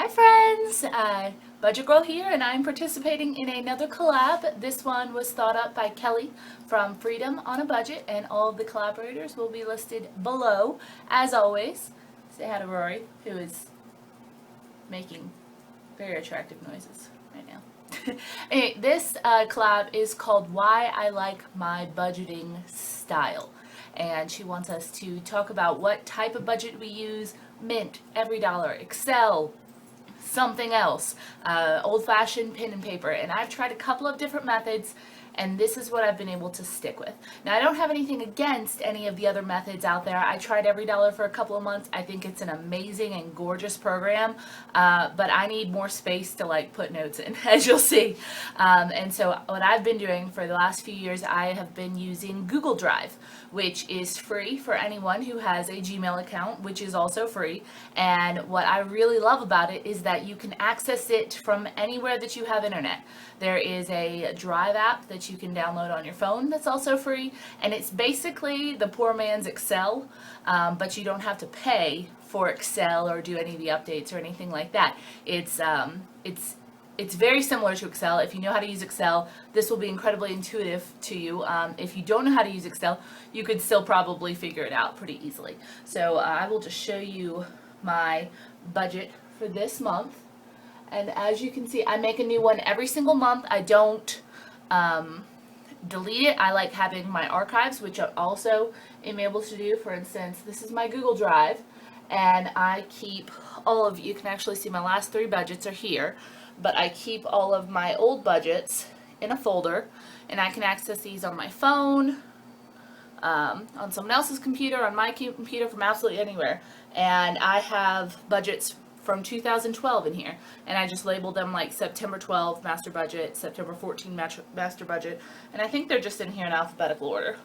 Hi friends, Budget Girl here, and I'm participating in another collab. This one was thought up by Kelly from Freedom on a Budget, and all of the collaborators will be listed below. As always, say hi to Rory, who is making very attractive noises right now. Anyway, this collab is called Why I Like My Budgeting Style. And she wants us to talk about what type of budget we use: Mint, Every Dollar, Excel, something else, old-fashioned pen and paper. And I've tried a couple of different methods, and this is what I've been able to stick with. Now, I don't have anything against any of the other methods out there. I tried Every Dollar for a couple of months. I think it's an amazing and gorgeous program, but I need more space to like put notes in, as you'll see. And so what I've been doing for the last few years, I have been using Google Drive, which is free for anyone who has a Gmail account, which is also free. And what I really love about it is that you can access it from anywhere that you have internet. There is a Drive app that you can download on your phone that's also free, and it's basically the poor man's Excel, but you don't have to pay for Excel or do any of the updates or anything like that. It's very similar to Excel. If you know how to use Excel, this will be incredibly intuitive to you. If you don't know how to use Excel, you could still probably figure it out pretty easily. So I will just show you my budget for this month. And as you can see, I make a new one every single month. I don't delete it. I like having my archives, which I also am able to do. For instance, this is my Google Drive, and I keep all of, you can actually see my last 3 budgets are here, but I keep all of my old budgets in a folder, and I can access these on my phone, on someone else's computer, on my computer, from absolutely anywhere. And I have budgets from 2012 in here, and I just labeled them like September 12 master budget, September 14 master budget, and I think they're just in here in alphabetical order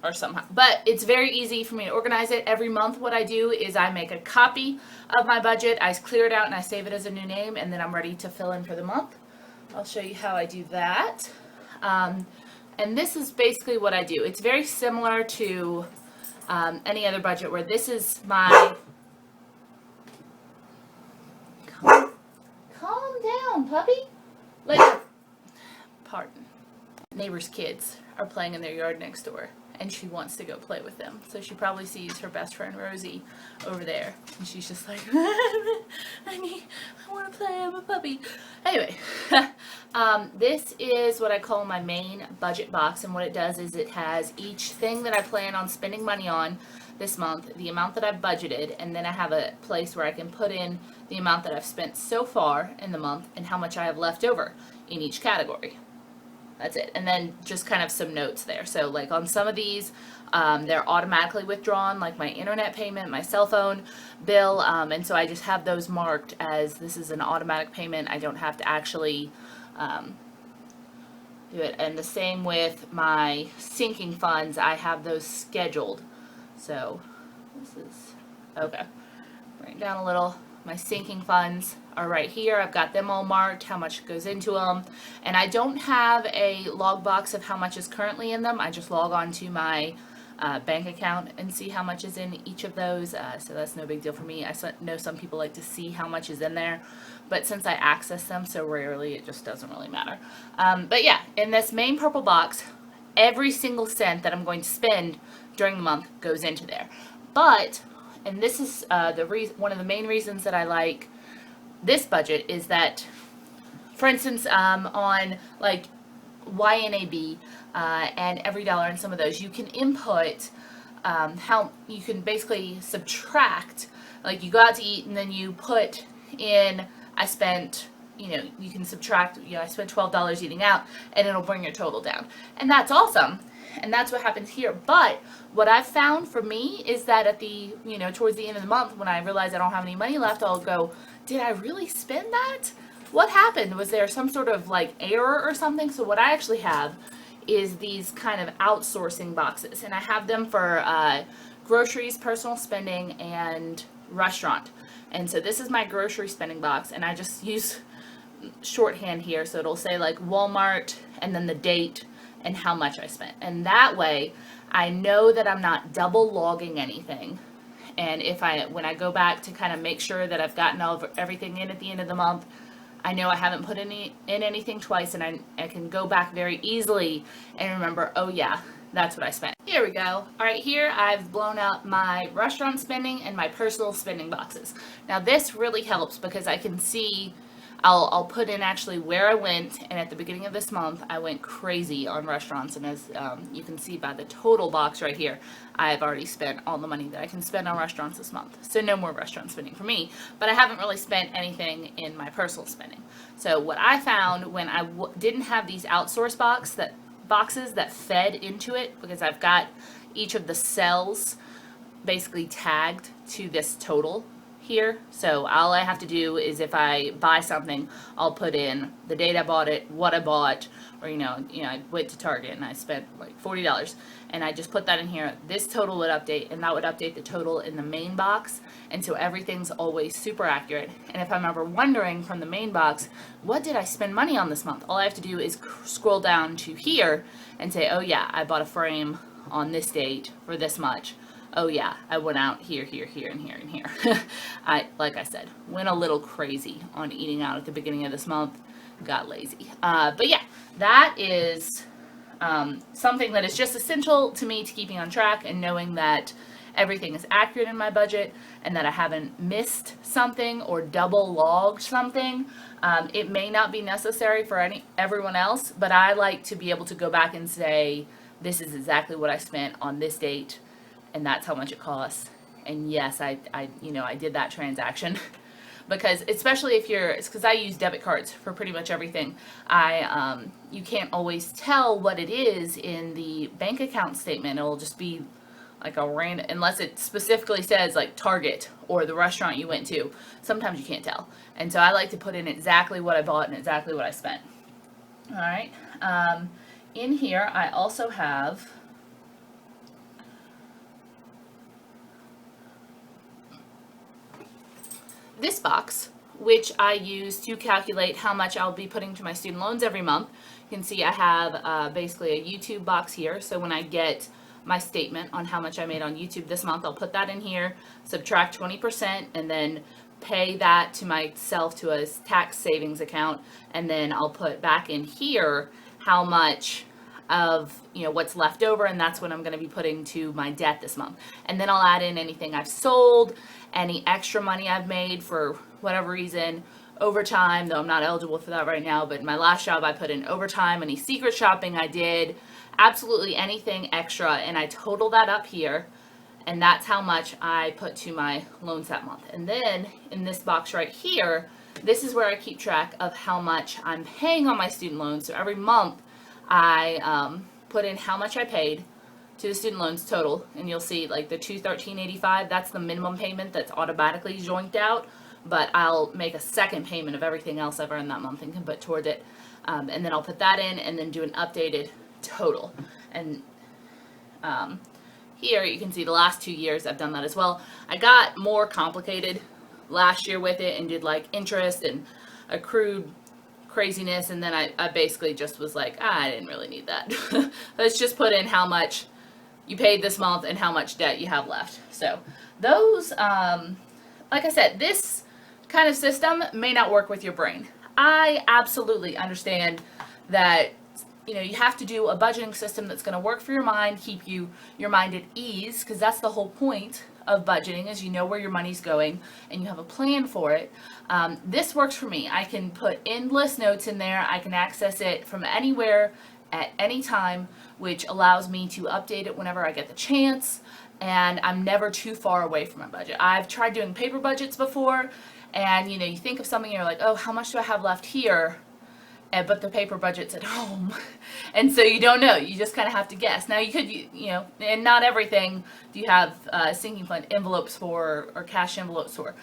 or somehow. But it's very easy for me to organize it. Every month what I do is I make a copy of my budget, I clear it out, and I save it as a new name, and then I'm ready to fill in for the month. I'll show you how I do that. And this is basically what I do. It's very similar to any other budget, where this is my... Calm down, puppy. Pardon. Neighbor's kids are playing in their yard next door, and she wants to go play with them. So she probably sees her best friend Rosie over there, and she's just like, I want to play, I'm a puppy. Anyway, this is what I call my main budget box, and what it does is it has each thing that I plan on spending money on this month, the amount that I've budgeted, and then I have a place where I can put in the amount that I've spent so far in the month and how much I have left over in each category. That's it. And then just kind of some notes there. So like on some of these, they're automatically withdrawn, like my internet payment, my cell phone bill, and so I just have those marked as this is an automatic payment. I don't have to actually do it. And the same with my sinking funds, I have those scheduled. So this is, okay, bring it down a little. My sinking funds are right here. I've got them all marked, how much goes into them. And I don't have a log box of how much is currently in them. I just log on to my bank account and see how much is in each of those. So that's no big deal for me. I know some people like to see how much is in there, but since I access them so rarely, it just doesn't really matter. But yeah, in this main purple box, every single cent that I'm going to spend during the month goes into there. But, and this is one of the main reasons that I like this budget, is that, for instance, on like YNAB and Every Dollar and some of those, you can input how you can basically subtract, like you go out to eat and then you put in, I spent, you can subtract, I spent $12 eating out, and it'll bring your total down. And that's awesome. And that's what happens here. But what I've found for me is that at the, towards the end of the month, when I realize I don't have any money left, I'll go, did I really spend that? What happened? Was there some sort of like error or something? So what I actually have is these kind of outsourcing boxes, and I have them for groceries, personal spending, and restaurant. And so this is my grocery spending box, and I just use shorthand here, so it'll say like Walmart and then the date and how much I spent. And that way I know that I'm not double logging anything, and when I go back to kind of make sure that I've gotten everything in at the end of the month, I know I haven't put in anything twice, and I can go back very easily and remember, oh yeah, that's what I spent. Here we go. All right, here I've blown out my restaurant spending and my personal spending boxes. Now this really helps because I can see, I'll put in actually where I went, and at the beginning of this month I went crazy on restaurants, and as you can see by the total box right here, I've already spent all the money that I can spend on restaurants this month. So no more restaurant spending for me, but I haven't really spent anything in my personal spending. So what I found when I didn't have these outsource boxes that fed into it, because I've got each of the cells basically tagged to this total here. So all I have to do is if I buy something, I'll put in the date I bought it, what I bought, or I went to Target and I spent like $40, and I just put that in here. This total would update, and that would update the total in the main box, and so everything's always super accurate. And if I'm ever wondering from the main box, what did I spend money on this month? All I have to do is scroll down to here and say, oh yeah, I bought a frame on this date for this much. Oh yeah, I went out here, here, here, and here, and here. Like I said, went a little crazy on eating out at the beginning of this month. Got lazy. But yeah, that is something that is just essential to me to keeping on track and knowing that everything is accurate in my budget and that I haven't missed something or double logged something. It may not be necessary for everyone else, but I like to be able to go back and say, this is exactly what I spent on this date, and that's how much it costs. And yes, I did that transaction. Because especially if it's because I use debit cards for pretty much everything. You can't always tell what it is in the bank account statement. It'll just be like a random, unless it specifically says like Target or the restaurant you went to. Sometimes you can't tell. And so I like to put in exactly what I bought and exactly what I spent. All right. In here, I also have this box, which I use to calculate how much I'll be putting to my student loans every month. You can see I have basically a YouTube box here, so when I get my statement on how much I made on YouTube this month, I'll put that in here, subtract 20%, and then pay that to myself to a tax savings account, and then I'll put back in here how much of what's left over, and that's what I'm going to be putting to my debt this month. And then I'll add in anything I've sold, any extra money I've made for whatever reason, overtime, though I'm not eligible for that right now, but my last job I put in overtime, any secret shopping I did, absolutely anything extra, and I total that up here, and that's how much I put to my loans that month. And then in this box right here, this is where I keep track of how much I'm paying on my student loans. So every month I put in how much I paid to the student loans total, and you'll see like the $213.85, that's the minimum payment that's automatically joined out, but I'll make a second payment of everything else I've earned that month and can put towards it, and then I'll put that in and then do an updated total. And here you can see the last 2 years I've done that as well. I got more complicated last year with it and did like interest and accrued craziness, and then I basically just was like, I didn't really need that. Let's just put in how much you paid this month and how much debt you have left. So those, like I said, this kind of system may not work with your brain. I absolutely understand that you have to do a budgeting system that's going to work for your mind, keep your mind at ease, because that's the whole point of budgeting, is you know where your money's going and you have a plan for it. This works for me. I can put endless notes in there. I can access it from anywhere at any time, which allows me to update it whenever I get the chance, and I'm never too far away from my budget. I've tried doing paper budgets before, and you think of something and you're like, oh, how much do I have left here? But the paper budget's at home, and so you don't know. You just kind of have to guess. Now you could, and not everything do you have sinking fund envelopes for or cash envelopes for.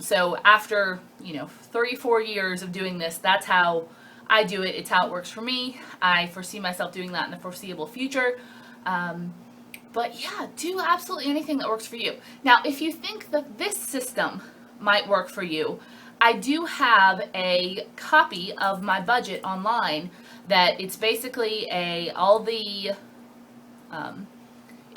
So after 3-4 years of doing this, that's how I do it. It's how it works for me. I foresee myself doing that in the foreseeable future. But yeah, do absolutely anything that works for you. Now, if you think that this system might work for you, I do have a copy of my budget online that it's basically if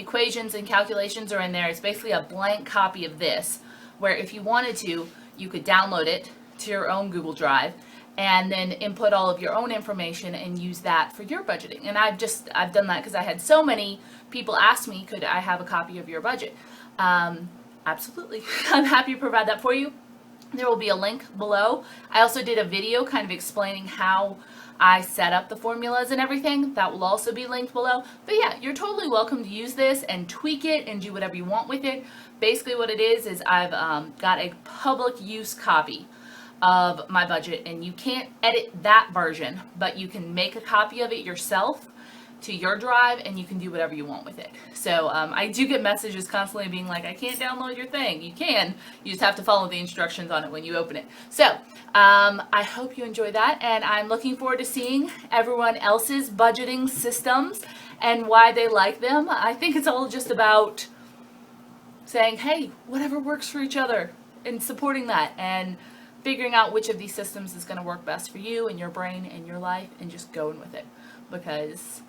equations and calculations are in there. It's basically a blank copy of this, where if you wanted to, you could download it to your own Google Drive and then input all of your own information and use that for your budgeting. And I've done that because I had so many people ask me, could I have a copy of your budget? Absolutely. I'm happy to provide that for you. There will be a link below. I also did a video kind of explaining how I set up the formulas and everything. That will also be linked below. But yeah, you're totally welcome to use this and tweak it and do whatever you want with it. Basically what it is I've got a public use copy of my budget, and you can't edit that version, but you can make a copy of it yourself to your drive and you can do whatever you want with it. So I do get messages constantly being like, I can't download your thing. You can, you just have to follow the instructions on it when you open it. So I hope you enjoy that, and I'm looking forward to seeing everyone else's budgeting systems and why they like them. I think it's all just about saying, hey, whatever works for each other, and supporting that and figuring out which of these systems is going to work best for you and your brain and your life, and just going with it, because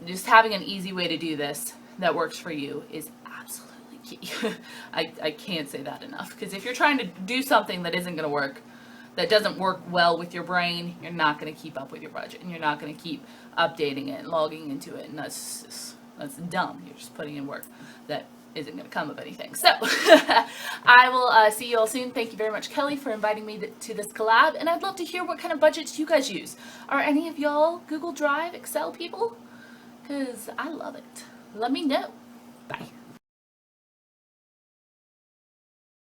just having an easy way to do this that works for you is absolutely key. I can't say that enough, because if you're trying to do something that isn't going to work, that doesn't work well with your brain, you're not going to keep up with your budget, and you're not going to keep updating it and logging into it, and that's dumb. You're just putting in work that isn't going to come of anything. So I will see you all soon. Thank you very much, Kelly, for inviting me to this collab, and I'd love to hear what kind of budgets you guys use. Are any of y'all Google Drive, Excel people? Because I love it. Let me know. Bye.